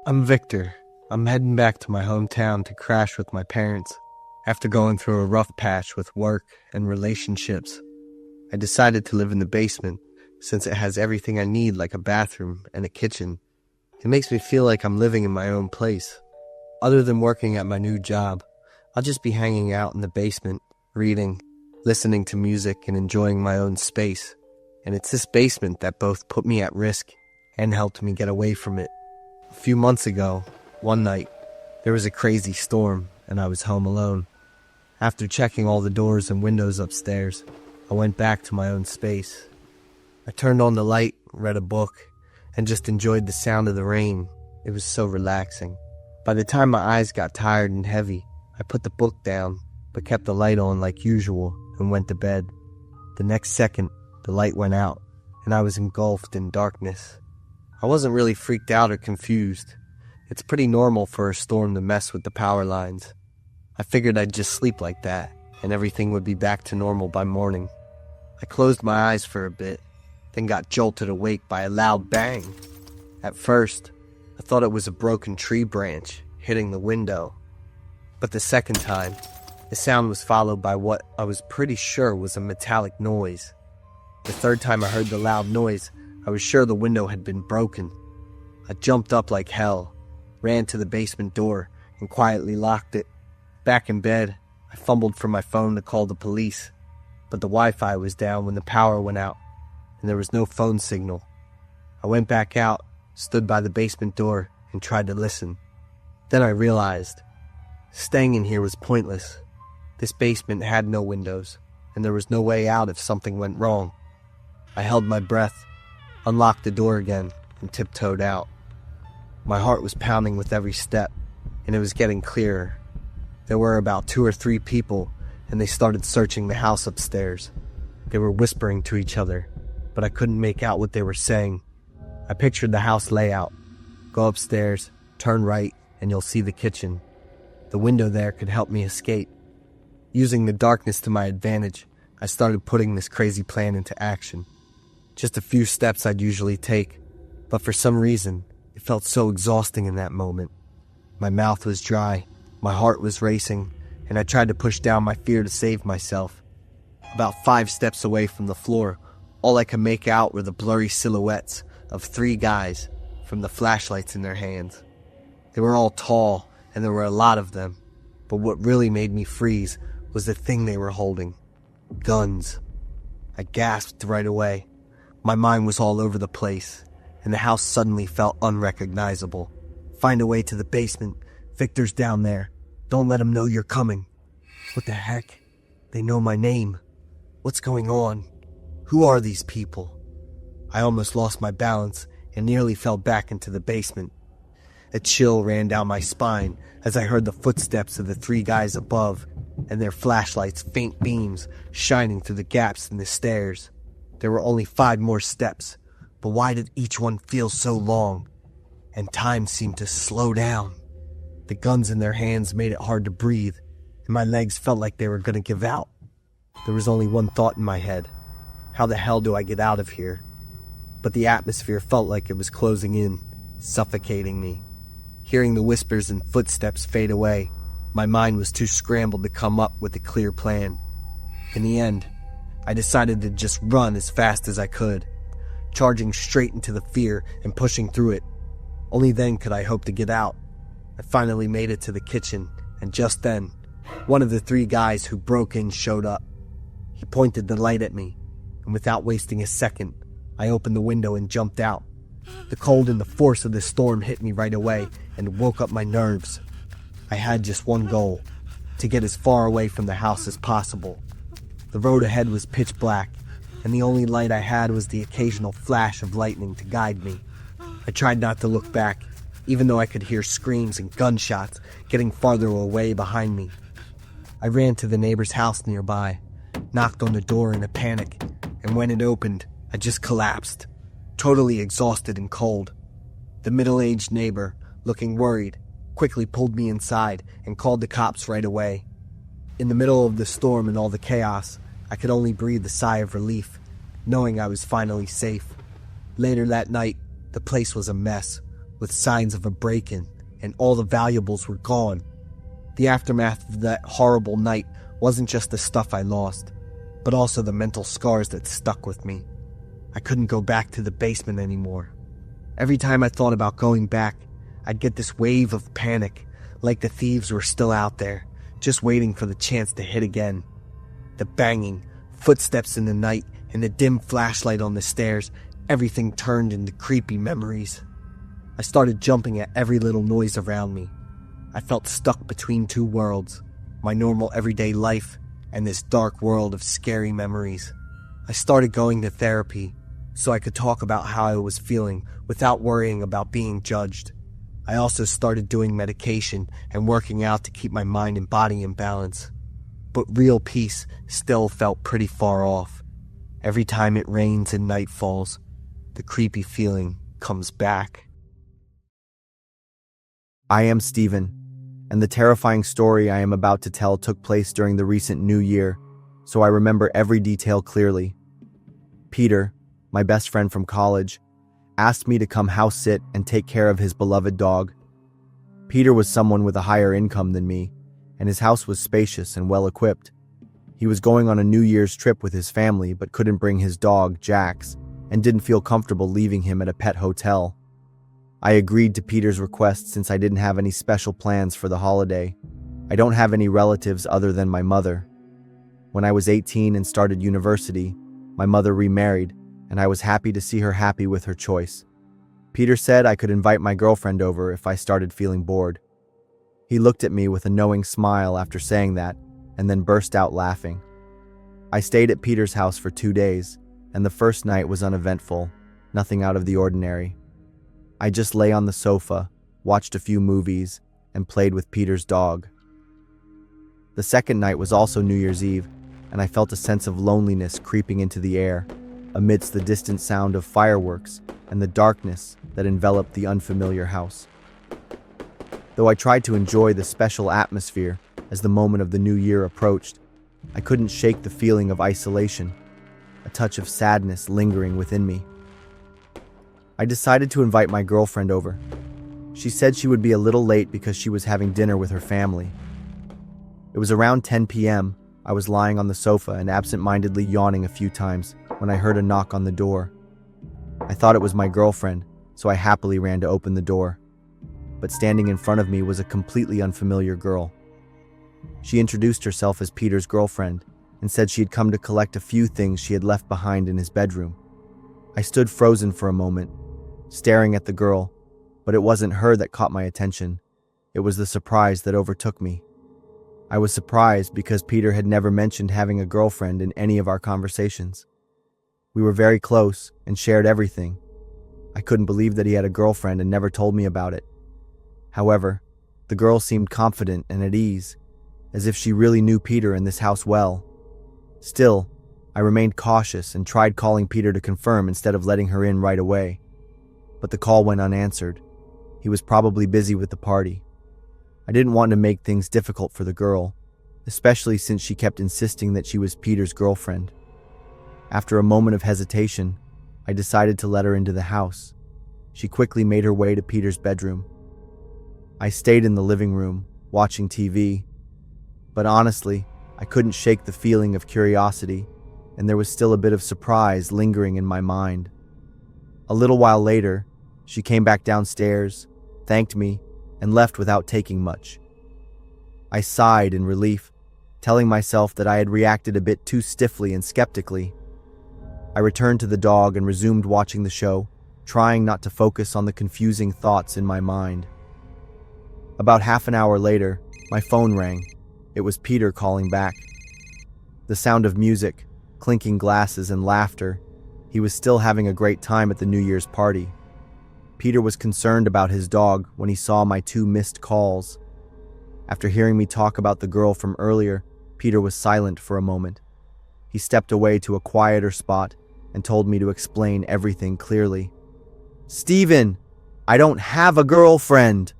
I'm Victor. I'm heading back to my hometown to crash with my parents. After going through a rough patch with work and relationships, I decided to live in the basement since it has everything I need, like a bathroom and a kitchen. It makes me feel like I'm living in my own place. Other than working at my new job, I'll just be hanging out in the basement, reading, listening to music, and enjoying my own space. And it's this basement that both put me at risk and helped me get away from it. A few months ago, one night, there was a crazy storm and I was home alone. After checking all the doors and windows upstairs, I went back to my own space. I turned on the light, read a book, and just enjoyed the sound of the rain. It was so relaxing. By the time my eyes got tired and heavy, I put the book down, but kept the light on like usual and went to bed. The next second, the light went out, and I was engulfed in darkness. I wasn't really freaked out or confused. It's pretty normal for a storm to mess with the power lines. I figured I'd just sleep like that, and everything would be back to normal by morning. I closed my eyes for a bit, then got jolted awake by a loud bang. At first, I thought it was a broken tree branch hitting the window. But the second time, the sound was followed by what I was pretty sure was a metallic noise. The third time I heard the loud noise, I was sure the window had been broken. I jumped up like hell, ran to the basement door, and quietly locked it. Back in bed, I fumbled for my phone to call the police, but the Wi-Fi was down when the power went out, and there was no phone signal. I went back out, stood by the basement door, and tried to listen. Then I realized, staying in here was pointless. This basement had no windows, and there was no way out if something went wrong. I held my breath, unlocked the door again, and tiptoed out. My heart was pounding with every step, and it was getting clearer. There were about 2 or 3 people, and they started searching the house upstairs. They were whispering to each other, but I couldn't make out what they were saying. I pictured the house layout. Go upstairs, turn right, and you'll see the kitchen. The window there could help me escape. Using the darkness to my advantage, I started putting this crazy plan into action. Just a few steps I'd usually take, but for some reason, it felt so exhausting in that moment. My mouth was dry, my heart was racing, and I tried to push down my fear to save myself. About 5 steps away from the floor, all I could make out were the blurry silhouettes of 3 guys from the flashlights in their hands. They were all tall, and there were a lot of them, but what really made me freeze was the thing they were holding. Guns. I gasped right away. My mind was all over the place, and the house suddenly felt unrecognizable. Find a way to the basement. Victor's down there. Don't let him know you're coming. What the heck? They know my name. What's going on? Who are these people? I almost lost my balance and nearly fell back into the basement. A chill ran down my spine as I heard the footsteps of the 3 guys above and their flashlights' faint beams shining through the gaps in the stairs. There were only 5 more steps, but why did each one feel so long? And time seemed to slow down. The guns in their hands made it hard to breathe, and my legs felt like they were going to give out. There was only one thought in my head. How the hell do I get out of here? But the atmosphere felt like it was closing in, suffocating me. Hearing the whispers and footsteps fade away, my mind was too scrambled to come up with a clear plan. In the end, I decided to just run as fast as I could, charging straight into the fear and pushing through it. Only then could I hope to get out. I finally made it to the kitchen, and just then, one of the 3 guys who broke in showed up. He pointed the light at me, and without wasting a second, I opened the window and jumped out. The cold and the force of the storm hit me right away and woke up my nerves. I had just one goal, to get as far away from the house as possible. The road ahead was pitch black, and the only light I had was the occasional flash of lightning to guide me. I tried not to look back, even though I could hear screams and gunshots getting farther away behind me. I ran to the neighbor's house nearby, knocked on the door in a panic, and when it opened, I just collapsed, totally exhausted and cold. The middle-aged neighbor, looking worried, quickly pulled me inside and called the cops right away. In the middle of the storm and all the chaos, I could only breathe a sigh of relief, knowing I was finally safe. Later that night, the place was a mess, with signs of a break-in, and all the valuables were gone. The aftermath of that horrible night wasn't just the stuff I lost, but also the mental scars that stuck with me. I couldn't go back to the basement anymore. Every time I thought about going back, I'd get this wave of panic, like the thieves were still out there, just waiting for the chance to hit again. The banging, footsteps in the night, and the dim flashlight on the stairs, everything turned into creepy memories. I started jumping at every little noise around me. I felt stuck between two worlds, my normal everyday life and this dark world of scary memories. I started going to therapy so I could talk about how I was feeling without worrying about being judged. I also started doing medication and working out to keep my mind and body in balance. But real peace still felt pretty far off. Every time it rains and night falls, the creepy feeling comes back. I am Steven, and the terrifying story I am about to tell took place during the recent New Year, so I remember every detail clearly. Peter, my best friend from college, asked me to come house sit and take care of his beloved dog. Peter was someone with a higher income than me, and his house was spacious and well equipped. He was going on a New Year's trip with his family but couldn't bring his dog, Jax, and didn't feel comfortable leaving him at a pet hotel. I agreed to Peter's request since I didn't have any special plans for the holiday. I don't have any relatives other than my mother. When I was 18 and started university, my mother remarried, and I was happy to see her happy with her choice. Peter said I could invite my girlfriend over if I started feeling bored. He looked at me with a knowing smile after saying that, and then burst out laughing. I stayed at Peter's house for 2 days, and the first night was uneventful, nothing out of the ordinary. I just lay on the sofa, watched a few movies, and played with Peter's dog. The second night was also New Year's Eve, and I felt a sense of loneliness creeping into the air, amidst the distant sound of fireworks and the darkness that enveloped the unfamiliar house. Though I tried to enjoy the special atmosphere as the moment of the new year approached, I couldn't shake the feeling of isolation, a touch of sadness lingering within me. I decided to invite my girlfriend over. She said she would be a little late because she was having dinner with her family. It was around 10 p.m. I was lying on the sofa and absent-mindedly yawning a few times when I heard a knock on the door. I thought it was my girlfriend, so I happily ran to open the door. But standing in front of me was a completely unfamiliar girl. She introduced herself as Peter's girlfriend and said she had come to collect a few things she had left behind in his bedroom. I stood frozen for a moment, staring at the girl, but it wasn't her that caught my attention. It was the surprise that overtook me. I was surprised because Peter had never mentioned having a girlfriend in any of our conversations. We were very close and shared everything. I couldn't believe that he had a girlfriend and never told me about it. However, the girl seemed confident and at ease, as if she really knew Peter and this house well. Still, I remained cautious and tried calling Peter to confirm instead of letting her in right away. But the call went unanswered. He was probably busy with the party. I didn't want to make things difficult for the girl, especially since she kept insisting that she was Peter's girlfriend. After a moment of hesitation, I decided to let her into the house. She quickly made her way to Peter's bedroom. I stayed in the living room, watching TV. But honestly, I couldn't shake the feeling of curiosity, and there was still a bit of surprise lingering in my mind. A little while later, she came back downstairs, thanked me, and left without taking much. I sighed in relief, telling myself that I had reacted a bit too stiffly and skeptically. I returned to the dog and resumed watching the show, trying not to focus on the confusing thoughts in my mind. About half an hour later, my phone rang. It was Peter calling back. The sound of music, clinking glasses, and laughter. He was still having a great time at the New Year's party. Peter was concerned about his dog when he saw my 2 missed calls. After hearing me talk about the girl from earlier, Peter was silent for a moment. He stepped away to a quieter spot and told me to explain everything clearly. "Steven, I don't have a girlfriend,"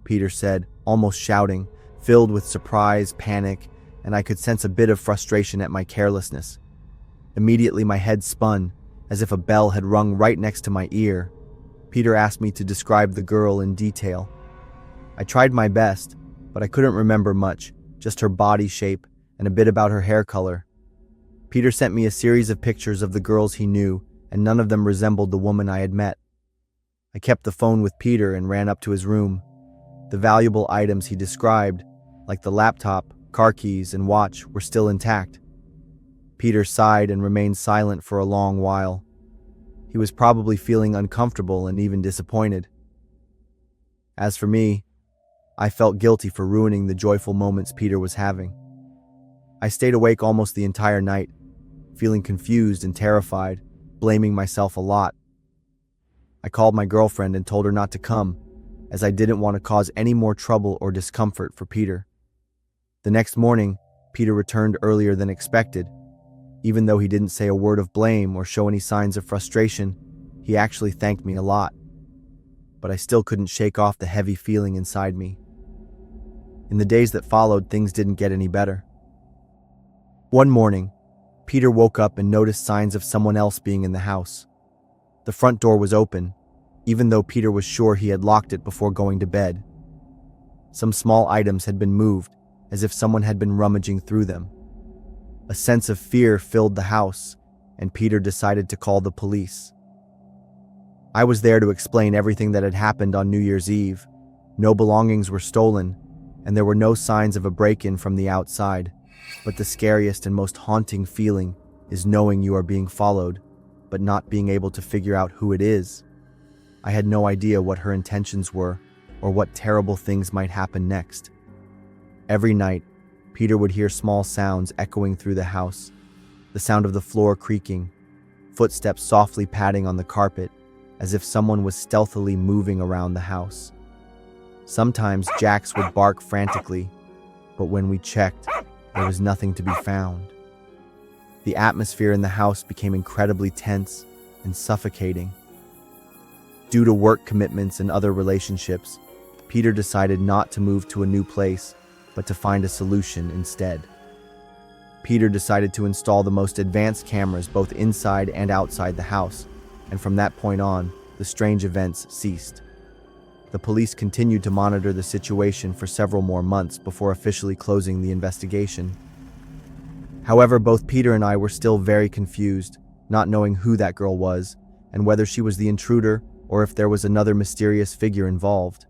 Peter said, almost shouting, filled with surprise, panic, and I could sense a bit of frustration at my carelessness. Immediately my head spun, as if a bell had rung right next to my ear. Peter asked me to describe the girl in detail. I tried my best, but I couldn't remember much, just her body shape and a bit about her hair color. Peter sent me a series of pictures of the girls he knew, and none of them resembled the woman I had met. I kept the phone with Peter and ran up to his room. The valuable items he described, like the laptop, car keys, and watch, were still intact. Peter sighed and remained silent for a long while. He was probably feeling uncomfortable and even disappointed. As for me, I felt guilty for ruining the joyful moments Peter was having. I stayed awake almost the entire night, feeling confused and terrified, blaming myself a lot. I called my girlfriend and told her not to come, as I didn't want to cause any more trouble or discomfort for Peter. The next morning, Peter returned earlier than expected. Even though he didn't say a word of blame or show any signs of frustration, he actually thanked me a lot. But I still couldn't shake off the heavy feeling inside me. In the days that followed, things didn't get any better. One morning, Peter woke up and noticed signs of someone else being in the house. The front door was open, even though Peter was sure he had locked it before going to bed. Some small items had been moved, as if someone had been rummaging through them. A sense of fear filled the house, and Peter decided to call the police. I was there to explain everything that had happened on New Year's Eve. No belongings were stolen, and there were no signs of a break-in from the outside. But the scariest and most haunting feeling is knowing you are being followed, but not being able to figure out who it is. I had no idea what her intentions were, or what terrible things might happen next. Every night, Peter would hear small sounds echoing through the house, the sound of the floor creaking, footsteps softly padding on the carpet, as if someone was stealthily moving around the house. Sometimes Jax would bark frantically, but when we checked, there was nothing to be found. The atmosphere in the house became incredibly tense and suffocating. Due to work commitments and other relationships, Peter decided not to move to a new place, but to find a solution instead. Peter decided to install the most advanced cameras both inside and outside the house, and from that point on, the strange events ceased. The police continued to monitor the situation for several more months before officially closing the investigation. However, both Peter and I were still very confused, not knowing who that girl was, and whether she was the intruder or if there was another mysterious figure involved.